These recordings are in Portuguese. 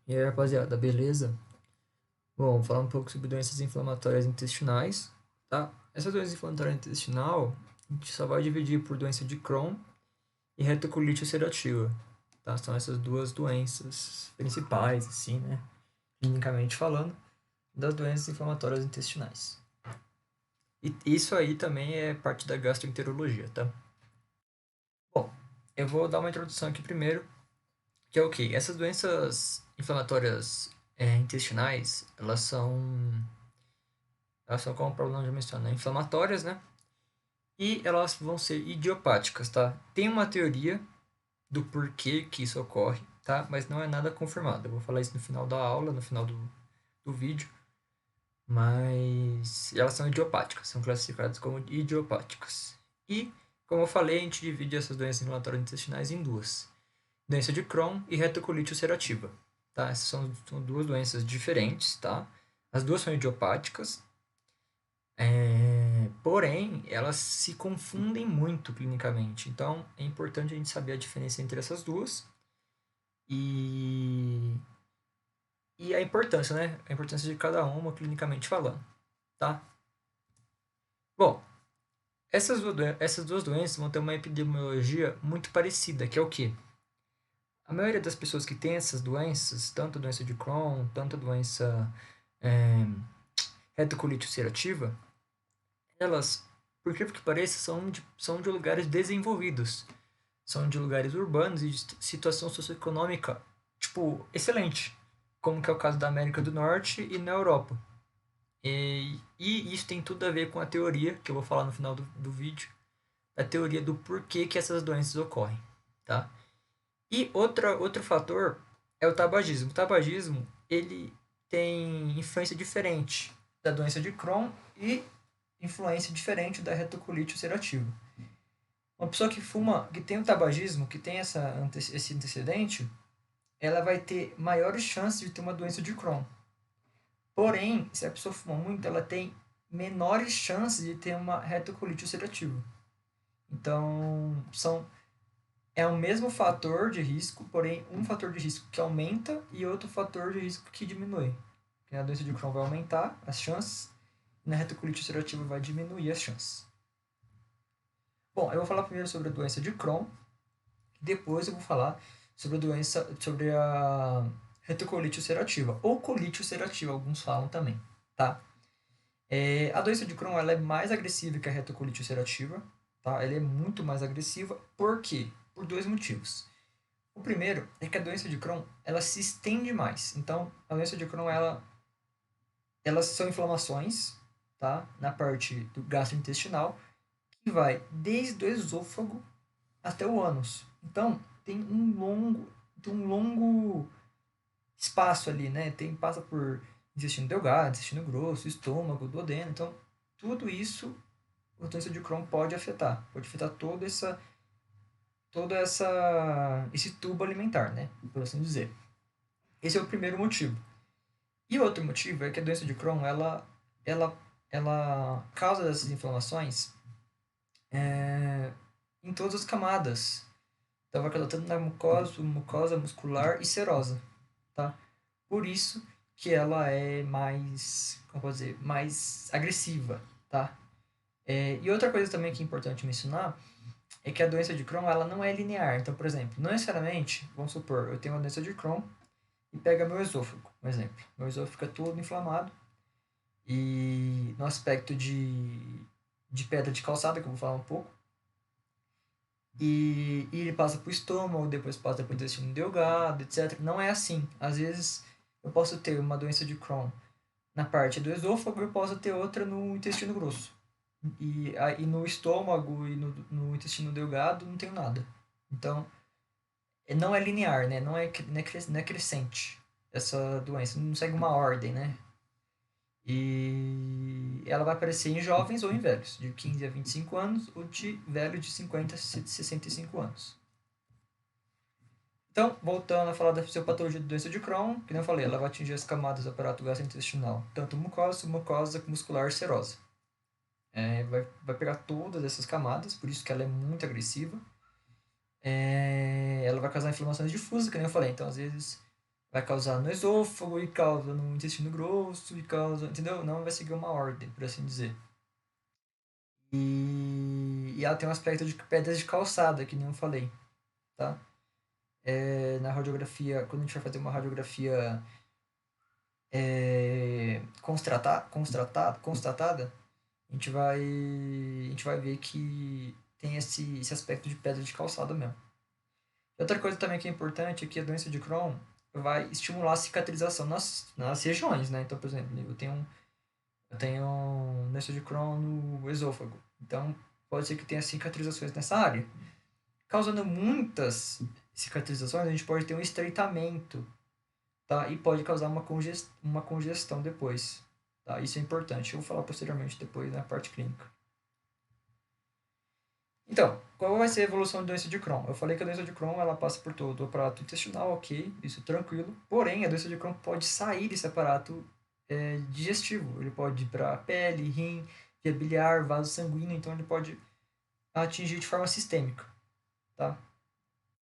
E aí, rapaziada, beleza? Bom, vou falar um pouco sobre doenças inflamatórias intestinais, tá? Essa doença inflamatória intestinal, a gente só vai dividir por doença de Crohn e retocolite ulcerativa, tá? São essas duas doenças principais, assim, né? Clinicamente falando, das doenças inflamatórias intestinais. E isso aí também é parte da gastroenterologia, tá? Bom, eu vou dar uma introdução aqui primeiro, que é o quê? Essas doenças inflamatórias intestinais, elas são, como o problema já menciona, inflamatórias, né? E elas vão ser idiopáticas, tá? Tem uma teoria do porquê que isso ocorre, tá? Mas não é nada confirmado. Eu vou falar isso no final da aula, no final do vídeo. Mas elas são idiopáticas, são classificadas como idiopáticas. E, como eu falei, a gente divide essas doenças inflamatórias intestinais em duas: doença de Crohn e retocolite ulcerativa, tá? Essas são duas doenças diferentes, tá? As duas são idiopáticas. Porém, elas se confundem muito clinicamente. Então, é importante a gente saber a diferença entre essas duas e, e a importância, né? A importância de cada uma clinicamente falando, tá? Bom, essas duas doenças vão ter uma epidemiologia muito parecida, que é o quê? A maioria das pessoas que têm essas doenças, tanto a doença de Crohn, tanto a doença é, retocolite ulcerativa, elas, por incrível que pareça, são de lugares desenvolvidos. São de lugares urbanos e de situação socioeconômica, tipo, excelente. Como que é o caso da América do Norte e na Europa. E isso tem tudo a ver com a teoria, que eu vou falar no final do vídeo, a teoria do porquê que essas doenças ocorrem, tá? E outro fator é o tabagismo. O tabagismo, ele tem influência diferente da doença de Crohn e influência diferente da retocolite ulcerativa. Uma pessoa que fuma, que tem o tabagismo, que tem esse antecedente, ela vai ter maiores chances de ter uma doença de Crohn. Porém, se a pessoa fuma muito, ela tem menores chances de ter uma retocolite ulcerativa. Então, é o mesmo fator de risco, porém um fator de risco que aumenta e outro fator de risco que diminui. Porque na doença de Crohn vai aumentar as chances e na retocolite ulcerativa vai diminuir as chances. Bom, eu vou falar primeiro sobre a doença de Crohn, depois eu vou falar sobre a retocolite ulcerativa, ou colite ulcerativa, alguns falam também, tá? A doença de Crohn ela é mais agressiva que a retocolite ulcerativa, tá? Ela é muito mais agressiva, por quê? Por dois motivos. O primeiro é que a doença de Crohn ela se estende mais. Então, a doença de Crohn elas são inflamações, tá? Na parte do gastrointestinal, que vai desde o esôfago até o ânus. Então, tem um longo espaço ali, né? Passa por intestino delgado, intestino grosso, estômago, duodeno. Então, tudo isso a doença de Crohn pode afetar esse tubo alimentar, né? Por assim dizer. Esse é o primeiro motivo. E o outro motivo é que a doença de Crohn, ela, ela causa essas inflamações em todas as camadas. Então vai causar tanto na mucosa muscular e serosa, tá? Por isso que ela é mais, como posso dizer, mais agressiva, tá? E outra coisa também que é importante mencionar é que a doença de Crohn ela não é linear. Então, por exemplo, não necessariamente, vamos supor, eu tenho uma doença de Crohn e pega meu esôfago, por exemplo. Meu esôfago fica todo inflamado e no aspecto de pedra de calçada, que eu vou falar um pouco, e ele passa para o estômago, depois passa para o intestino delgado, etc. Não é assim. Às vezes eu posso ter uma doença de Crohn na parte do esôfago, eu posso ter outra no intestino grosso. E no estômago e no intestino delgado não tenho nada. Então, não é linear, né? Não é crescente essa doença. Não segue uma ordem, né? E ela vai aparecer em jovens ou em velhos, de 15 a 25 anos, ou de velho de 50 a 65 anos. Então, voltando a falar da fisiopatologia da doença de Crohn, que nem eu falei, ela vai atingir as camadas do aparato gastrointestinal, tanto mucosa, muscular e serosa. Vai pegar todas essas camadas, por isso que ela é muito agressiva. Ela vai causar inflamações difusas, que nem eu falei. Então, às vezes, vai causar no esôfago e causa no intestino grosso e causa, entendeu? Não vai seguir uma ordem, por assim dizer. E ela tem um aspecto de pedras de calçada, que nem eu falei, tá? Na radiografia, quando a gente vai fazer uma radiografia constatada, a gente vai ver que tem esse aspecto de pedra de calçada mesmo. Outra coisa também que é importante é que a doença de Crohn vai estimular a cicatrização nas regiões, né? Então, por exemplo, eu tenho doença de Crohn no esôfago. Então, pode ser que tenha cicatrizações nessa área. Causando muitas cicatrizações, a gente pode ter um estreitamento, tá? E pode causar uma congestão depois, tá? Isso é importante. Eu vou falar posteriormente depois na parte clínica. Então, qual vai ser a evolução da doença de Crohn? Eu falei que a doença de Crohn ela passa por todo o aparato intestinal, ok, isso tranquilo. Porém, a doença de Crohn pode sair desse aparato digestivo. Ele pode ir para a pele, rim, via biliar, vaso sanguíneo, então ele pode atingir de forma sistêmica, tá?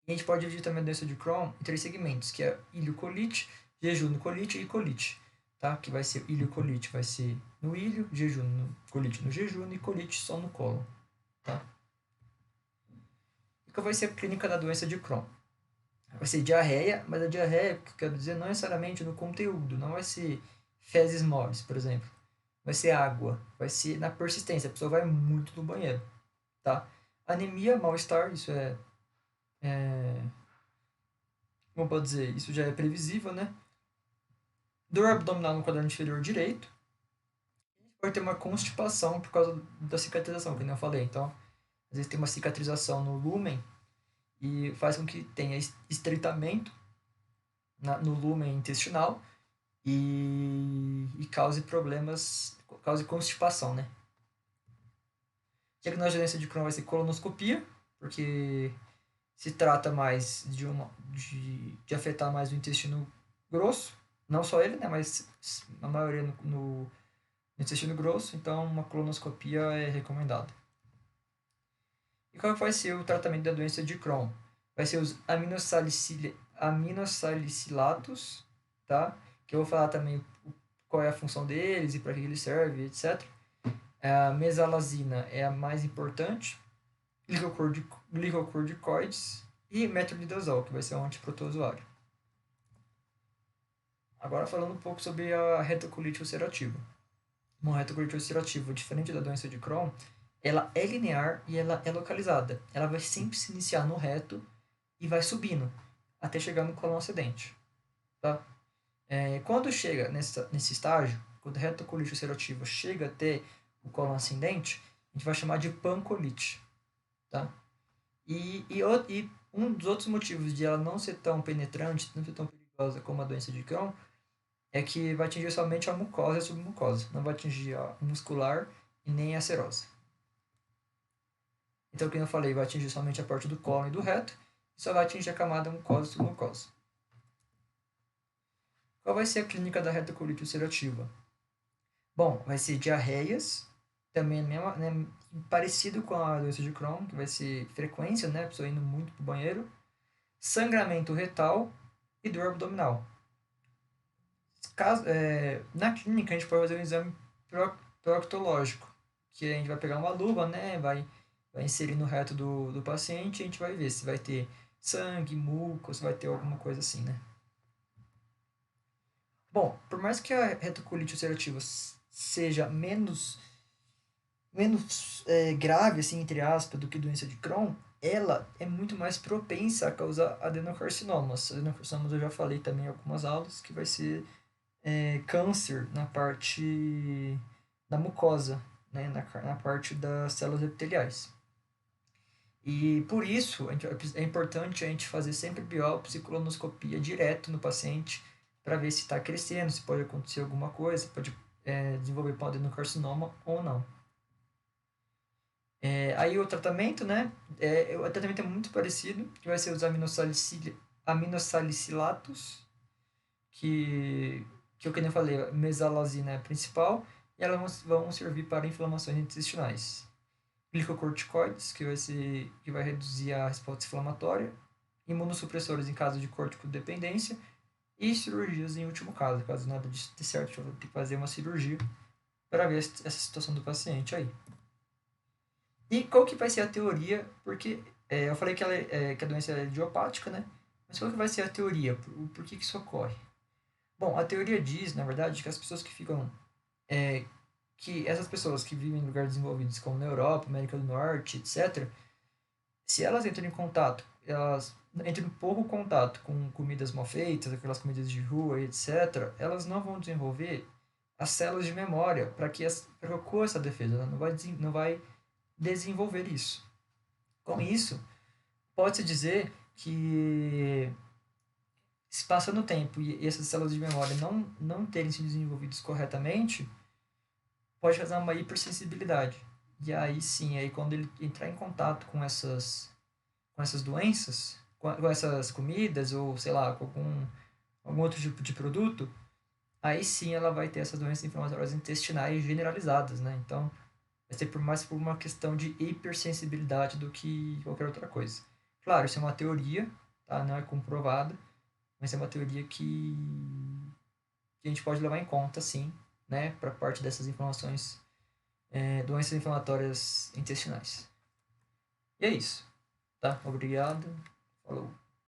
E a gente pode dividir também a doença de Crohn em três segmentos, que é iliocolite, jejunocolite e colite, tá? Que vai ser iliocolite, vai ser no ilho, colite no jejum e colite só no colo, tá? E qual vai ser a clínica da doença de Crohn? Vai ser diarreia, mas a diarreia, que eu quero dizer, não necessariamente no conteúdo, não vai ser fezes moles, por exemplo. Vai ser água, vai ser na persistência, a pessoa vai muito no banheiro, tá? Anemia, mal-estar, isso como pode dizer, isso já é previsível, né? Dor abdominal no quadrante inferior direito. Pode ter uma constipação por causa da cicatrização, que nem eu falei. Então, às vezes tem uma cicatrização no lúmen e faz com que tenha estreitamento no lúmen intestinal e cause problemas, cause constipação, né? Diagnóstico de doença de Crohn vai ser colonoscopia, porque se trata mais de afetar mais o intestino grosso, não só ele, né, mas a maioria no intestino grosso, então uma colonoscopia é recomendada. E qual vai ser o tratamento da doença de Crohn? Vai ser os aminosalicilatos, tá? Que eu vou falar também qual é a função deles e para que eles servem, etc. A mesalazina é a mais importante, glicocorticoides e metronidazol, que vai ser um antiprotozoário. Agora falando um pouco sobre a retocolite ulcerativa. Uma retocolite ulcerativa, diferente da doença de Crohn, ela é linear e ela é localizada. Ela vai sempre se iniciar no reto e vai subindo até chegar no cólon ascendente. Tá? Quando chega nesse estágio, quando a retocolite ulcerativa chega até o cólon ascendente, a gente vai chamar de pancolite. Tá? E um dos outros motivos de ela não ser tão penetrante, não ser tão perigosa como a doença de Crohn, é que vai atingir somente a mucosa e a submucosa, não vai atingir a muscular e nem a serosa. Então, como eu falei, vai atingir somente a parte do cólon e do reto, e só vai atingir a camada mucosa e submucosa. Qual vai ser a clínica da retocolite ulcerativa? Bom, vai ser diarreias, também mesmo, né, parecido com a doença de Crohn, que vai ser frequência, né, a pessoa indo muito para o banheiro, sangramento retal e dor abdominal. Na clínica, a gente pode fazer um exame proctológico, que a gente vai pegar uma luva, né, vai inserir no reto do paciente e a gente vai ver se vai ter sangue, muco, se vai ter alguma coisa assim, né. Bom, por mais que a retocolite ulcerativa seja menos grave, assim, entre aspas, do que doença de Crohn, ela é muito mais propensa a causar adenocarcinomas. Adenocarcinomas eu já falei também em algumas aulas, que vai ser câncer na parte da mucosa, né, na parte das células epiteliais. E por isso é importante a gente fazer sempre biópsia e colonoscopia direto no paciente para ver se está crescendo, se pode acontecer alguma coisa, pode desenvolver adenocarcinoma ou não. Aí o tratamento, né? O tratamento é muito parecido, que vai ser os aminosalicilatos, que eu que nem falei, a mesalazina é a principal, e elas vão servir para inflamações intestinais. Glicocorticoides, que vai reduzir a resposta inflamatória, imunossupressores em caso de corticodependência, e cirurgias em último caso. Caso nada disso dê certo, eu vou ter que fazer uma cirurgia para ver essa situação do paciente aí. E qual que vai ser a teoria? Porque eu falei que, que a doença é idiopática, né? Mas qual que vai ser a teoria? Por que isso ocorre? Bom, a teoria diz, na verdade, que as pessoas que ficam... que essas pessoas que vivem em lugares desenvolvidos, como na Europa, América do Norte, etc., se elas entram em contato, elas entram em pouco contato com comidas mal feitas, aquelas comidas de rua, etc., elas não vão desenvolver as células de memória para que ocorra essa defesa, ela não vai desenvolver isso. Com isso, pode-se dizer que, se passando o tempo e essas células de memória não terem se desenvolvidos corretamente, pode causar uma hipersensibilidade. E aí sim, aí quando ele entrar em contato com essas doenças, com essas comidas, ou sei lá, com algum outro tipo de produto, aí sim ela vai ter essas doenças inflamatórias intestinais generalizadas, né? Então, vai ser mais por uma questão de hipersensibilidade do que qualquer outra coisa. Claro, isso é uma teoria, tá? Não é comprovada, mas é uma teoria que a gente pode levar em conta, sim, né? Para parte dessas inflamações, doenças inflamatórias intestinais. E é isso, tá? Obrigado. Falou.